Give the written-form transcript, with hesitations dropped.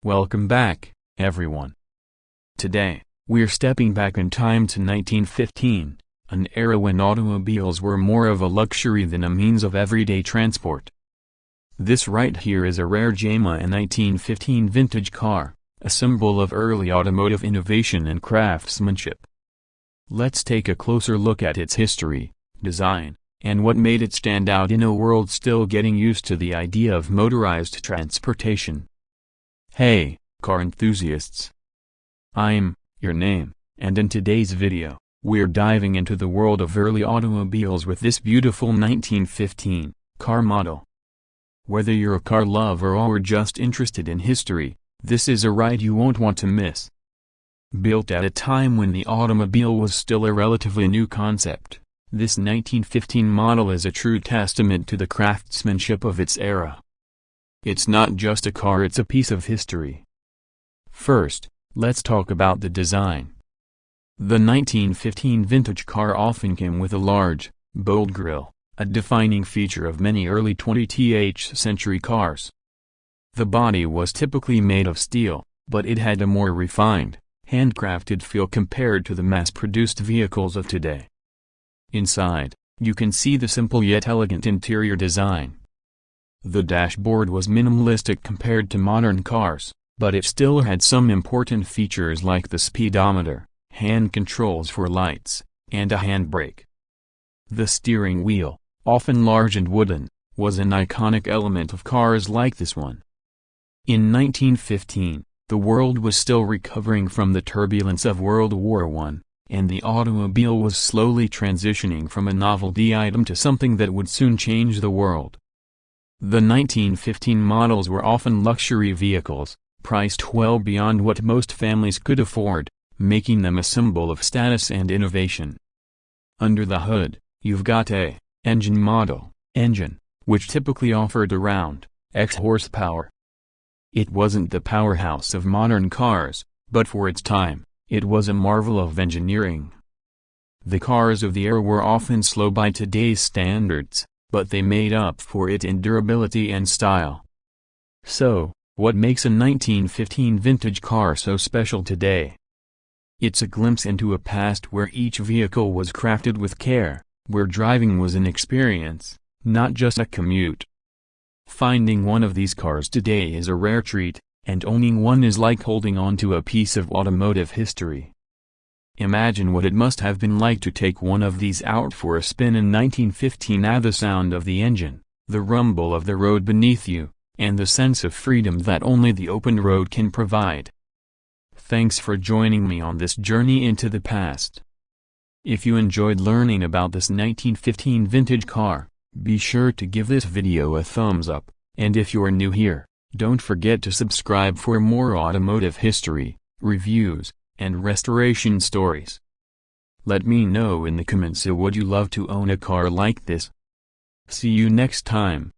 Welcome back, everyone. Today, we're stepping back in time to 1915, an era when automobiles were more of a luxury than a means of everyday transport. This right here is a rare gem, a 1915 vintage car, a symbol of early automotive innovation and craftsmanship. Let's take a closer look at its history, design, and what made it stand out in a world still getting used to the idea of motorized transportation. Hey, car enthusiasts! I'm your name, and in today's video, we're diving into the world of early automobiles with this beautiful 1915 car model. Whether you're a car lover or just interested in history, this is a ride you won't want to miss. Built at a time when the automobile was still a relatively new concept, this 1915 model is a true testament to the craftsmanship of its era. It's not just a car, it's a piece of history. First, let's talk about the design. The 1915 vintage car often came with a large, bold grille, a defining feature of many early 20th century cars. The body was typically made of steel, but it had a more refined, handcrafted feel compared to the mass-produced vehicles of today. Inside, you can see the simple yet elegant interior design. The dashboard was minimalistic compared to modern cars, but it still had some important features like the speedometer, hand controls for lights, and a handbrake. The steering wheel, often large and wooden, was an iconic element of cars like this one. In 1915, the world was still recovering from the turbulence of World War I, and the automobile was slowly transitioning from a novelty item to something that would soon change the world. The 1915 models were often luxury vehicles, priced well beyond what most families could afford, making them a symbol of status and innovation. Under the hood, you've got a engine model, which typically offered around X horsepower. It wasn't the powerhouse of modern cars, but for its time, it was a marvel of engineering. The cars of the era were often slow by today's standards, but they made up for it in durability and style. So, what makes a 1915 vintage car so special today? It's a glimpse into a past where each vehicle was crafted with care, where driving was an experience, not just a commute. Finding one of these cars today is a rare treat, and owning one is like holding on to a piece of automotive history. Imagine what it must have been like to take one of these out for a spin in 1915. The sound of the engine, the rumble of the road beneath you, and the sense of freedom that only the open road can provide. Thanks for joining me on this journey into the past. If you enjoyed learning about this 1915 vintage car, be sure to give this video a thumbs up, and if you're new here, don't forget to subscribe for more automotive history, reviews, and restoration stories. Let me know in the comments, would you love to own a car like this? See you next time.